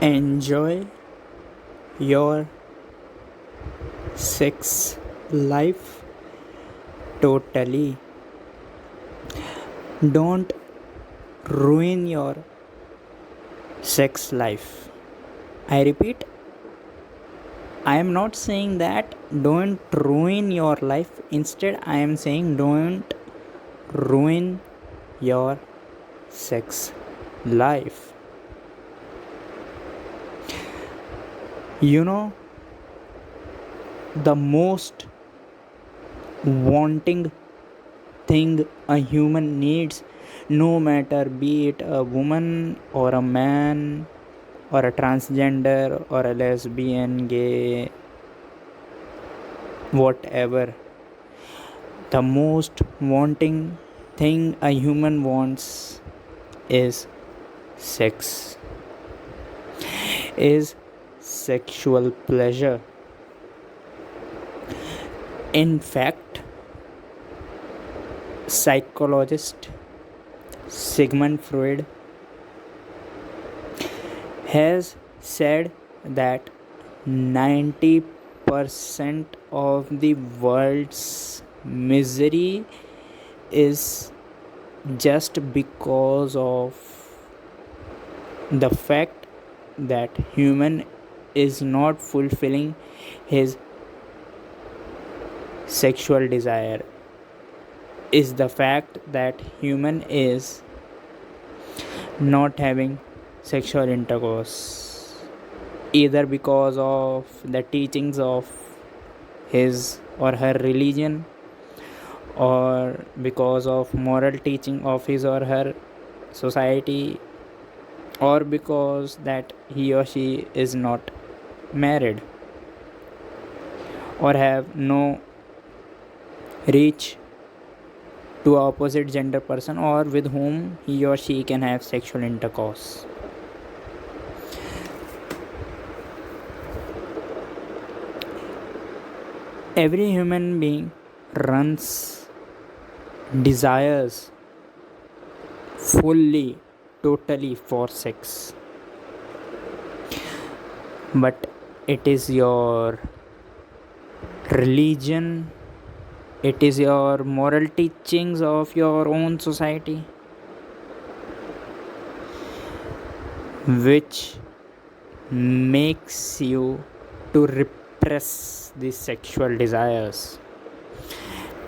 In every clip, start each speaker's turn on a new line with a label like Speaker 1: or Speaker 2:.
Speaker 1: Enjoy your sex life totally. Don't ruin your sex life. I repeat, I am not saying that don't ruin your life. Instead, I am saying don't ruin your sex life. You know, the most wanting thing a human needs, no matter be it a woman or a man or a transgender or a lesbian, gay, whatever, the most wanting thing a human wants is sex, is sexual pleasure. In fact, psychologist Sigmund Freud has said that 90% of the world's misery is just because of the fact that human is not fulfilling his sexual desire, is the fact that human is not having sexual intercourse, either because of the teachings of his or her religion, or because of moral teaching of his or her society, or because that he or she is not married or have no reach to a opposite gender person or with whom he or she can have sexual intercourse. Every human being runs desires fully, totally for sex, but it is your religion, it is your moral teachings of your own society which makes you to repress the sexual desires,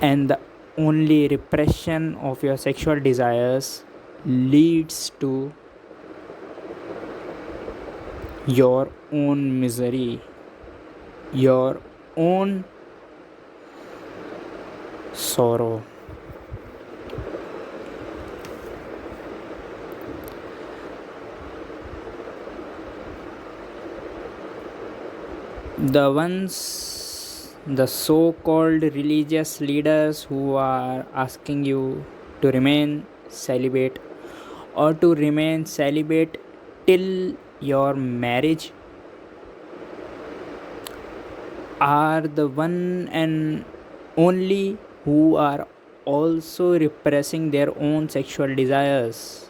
Speaker 1: and the only repression of your sexual desires leads to your own misery, your own sorrow. The so-called religious leaders who are asking you to remain celibate or to remain celibate till your marriage are the one and only who are also repressing their own sexual desires.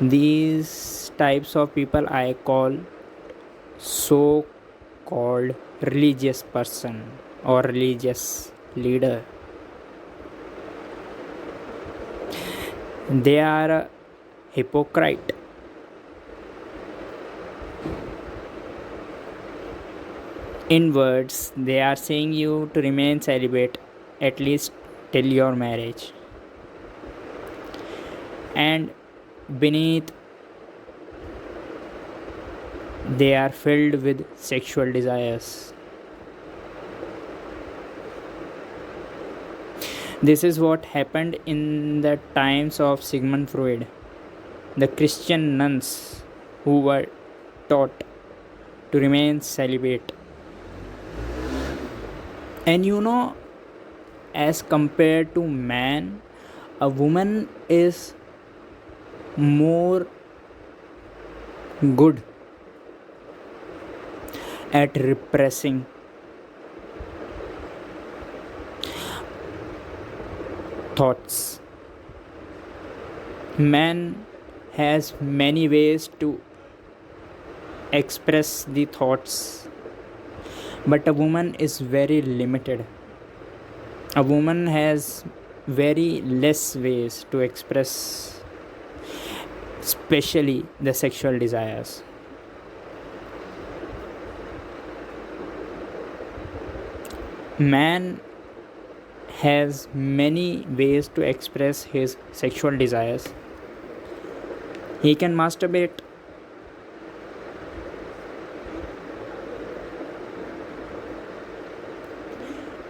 Speaker 1: These types of people I call so called religious person or religious leader. They are a hypocrite. In words, they are saying you to remain celibate at least till your marriage. And beneath, they are filled with sexual desires. This is what happened in the times of Sigmund Freud. The Christian nuns who were taught to remain celibate. And you know, as compared to man, a woman is more good at repressing thoughts. Man has many ways to express the thoughts, but a woman is very limited. A woman has very less ways to express, especially the sexual desires. Man has many ways to express his sexual desires. He can masturbate,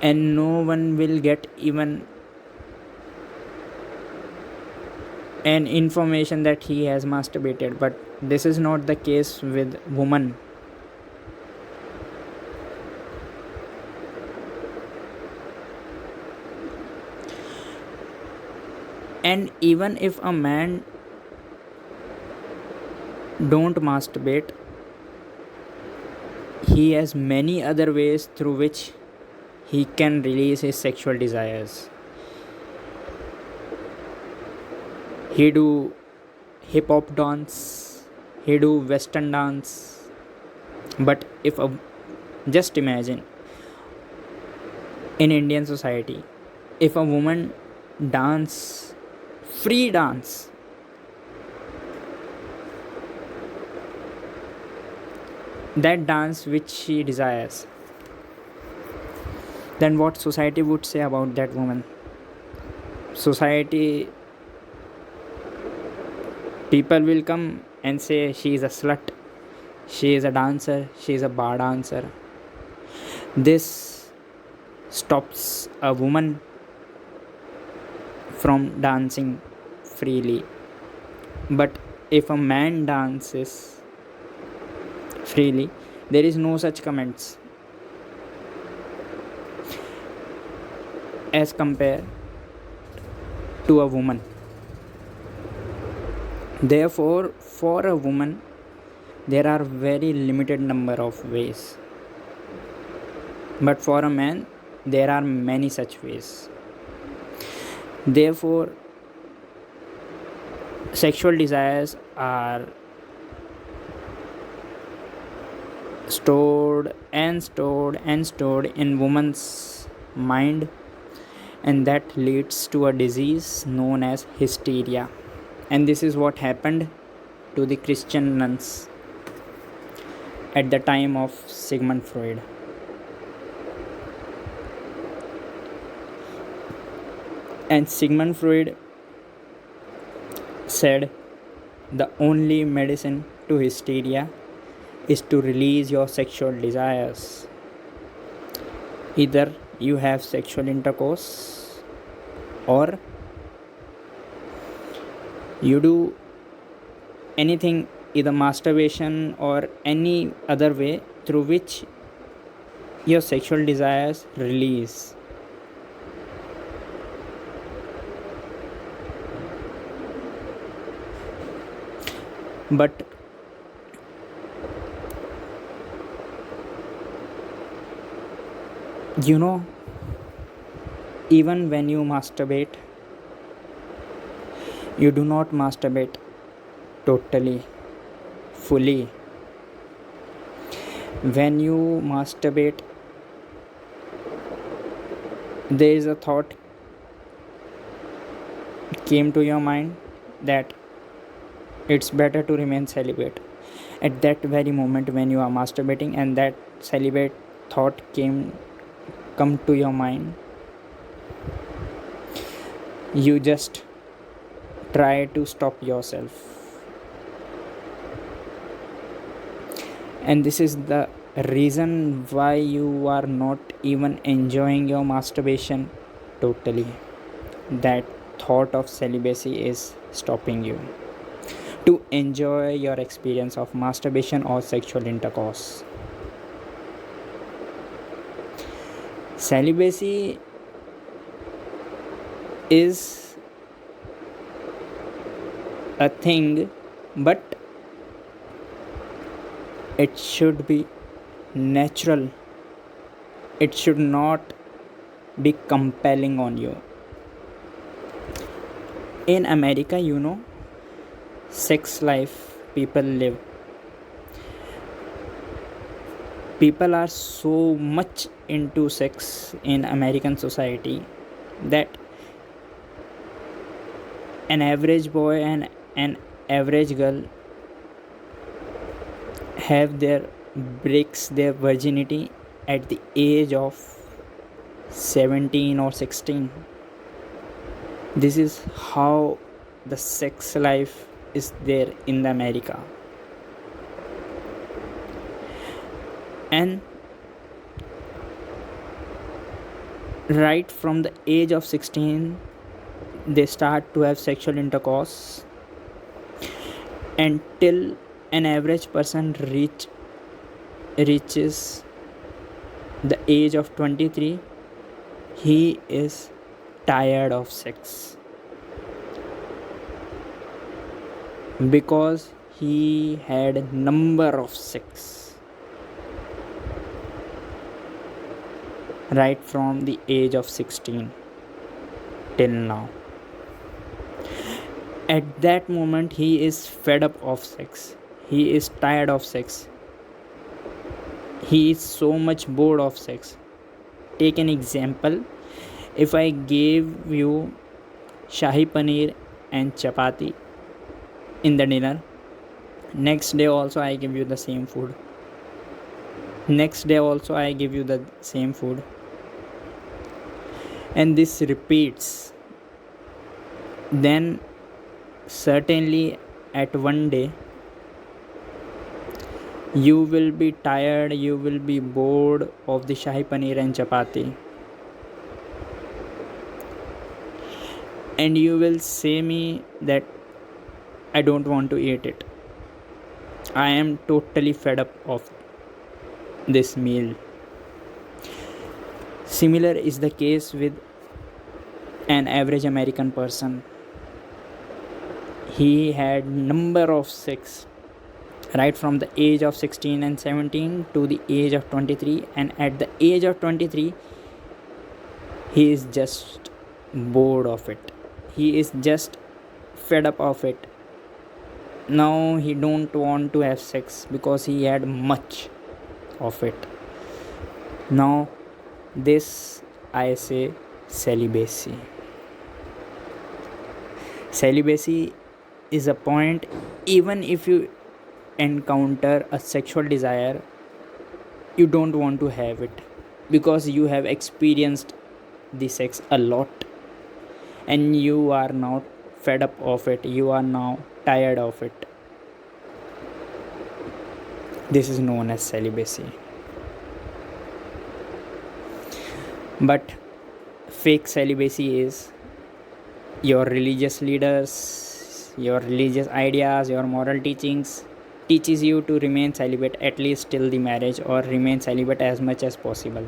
Speaker 1: and no one will get even an information that he has masturbated, but this is not the case with woman. And even if a man don't masturbate, he has many other ways through which he can release his sexual desires. He do hip hop dance, he do western dance. But if a just imagine, in Indian society, if a woman dance free dance, that dance which she desires, then what society would say about that woman? Society people will come and say she is a slut, she is a dancer, she is a bar dancer. This stops a woman from dancing freely. But if a man dances freely, there is no such comments as compared to a woman. Therefore, for a woman, there are very limited number of ways. But for a man, there are many such ways. Therefore, sexual desires are stored and stored and stored in woman's mind, and that leads to a disease known as hysteria. And this is what happened to the Christian nuns at the time of Sigmund Freud. And Sigmund Freud said the only medicine to hysteria is to release your sexual desires. Either you have sexual intercourse or you do anything, either masturbation or any other way through which your sexual desires release. But you know, even when you masturbate, you do not masturbate totally, fully. When you masturbate, there is a thought came to your mind that it's better to remain celibate. At that very moment when you are masturbating and that celibate thought come to your mind, you just try to stop yourself. And this is the reason why you are not even enjoying your masturbation totally. That thought of celibacy is stopping you to enjoy your experience of masturbation or sexual intercourse. Celibacy is a thing, but it should be natural. It should not be compelling on you. In America, sex life people live. People are so much into sex in American society that an average boy and an average girl have their breaks their virginity at the age of 17 or 16. This is how the sex life is there in the America. And right from the age of 16 they start to have sexual intercourse until an average person reaches the age of 23. He is tired of sex because he had number of sex right from the age of 16 till now. At that moment he is fed up of sex, he is tired of sex, he is so much bored of sex. Take an example. If I gave you shahi paneer and chapati in the dinner, next day also I give you the same food, next day also I give you the same food, and this repeats, then certainly at one day you will be tired, you will be bored of the shahi paneer and chapati, and you will say me that I don't want to eat it, I am totally fed up of this meal. Similar is the case with an average American person. He had number of sex right from the age of 16 and 17 to the age of 23, and at the age of 23 he is just bored of it, he is just fed up of it. Now he don't want to have sex because he had much of it. Now this I say celibacy. Celibacy is a point, even if you encounter a sexual desire, you don't want to have it because you have experienced the sex a lot and you are now fed up of it, you are now tired of it. This is known as celibacy. But fake celibacy is your religious leaders, your religious ideas, your moral teachings teaches you to remain celibate at least till the marriage, or remain celibate as much as possible.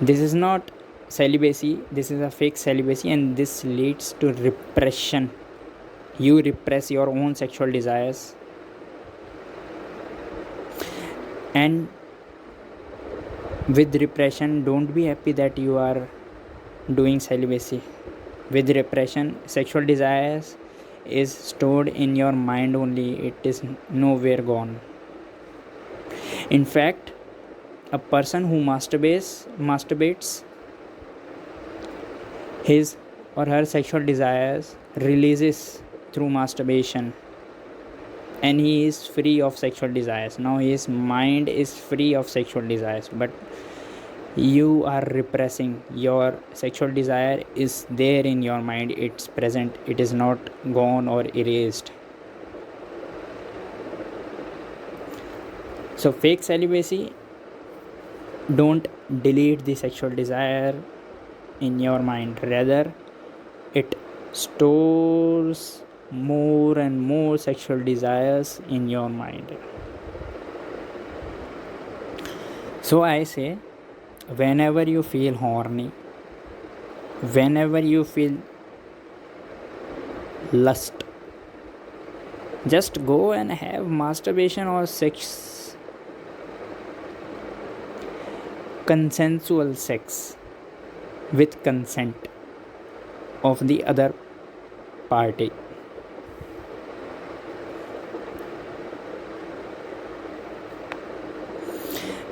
Speaker 1: This is not celibacy, this is a fake celibacy, and this leads to repression. You repress your own sexual desires, and with repression, don't be happy that you are doing celibacy. With repression, sexual desires is stored in your mind only, it is nowhere gone. In fact, a person who masturbates his or her sexual desires releases through masturbation, and he is free of sexual desires. Now his mind is free of sexual desires, but you are repressing. Your sexual desire is there in your mind, it's present, it is not gone or erased. So fake celibacy don't delete the sexual desire in your mind, rather it stores more and more sexual desires in your mind. So I say, whenever you feel horny, whenever you feel lust, just go and have masturbation or sex, consensual sex with consent of the other party.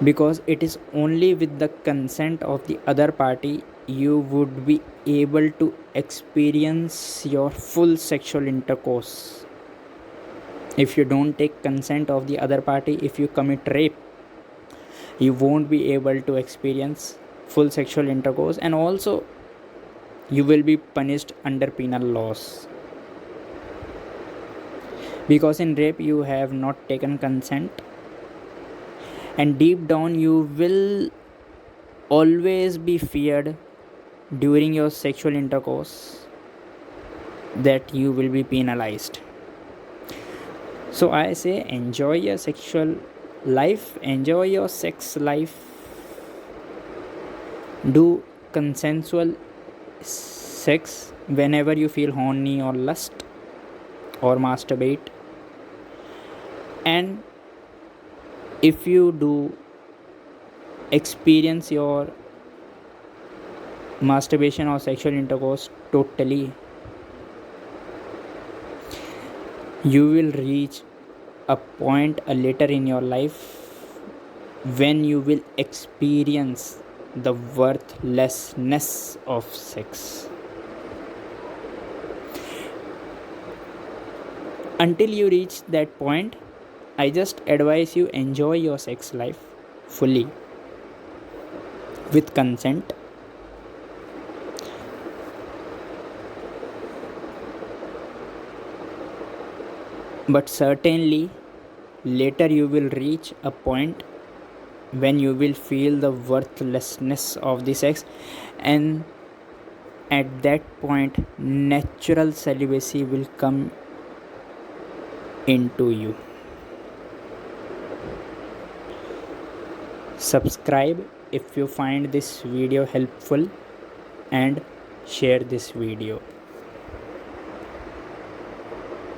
Speaker 1: because it is only with the consent of the other party you would be able to experience your full sexual intercourse. If you don't take consent of the other party, if you commit rape, you won't be able to experience full sexual intercourse, and also you will be punished under penal laws, because in rape you have not taken consent, and deep down you will always be feared during your sexual intercourse that you will be penalized. So I say, enjoy your sexual life, enjoy your sex life, do consensual sex whenever you feel horny or lust or masturbate. And if you do experience your masturbation or sexual intercourse totally, you will reach a point later in your life when you will experience the worthlessness of sex. Until you reach that point, I just advise you, enjoy your sex life fully with consent. But certainly later you will reach a point when you will feel the worthlessness of the sex, and at that point natural celibacy will come into you. Subscribe if you find this video helpful, and share this video.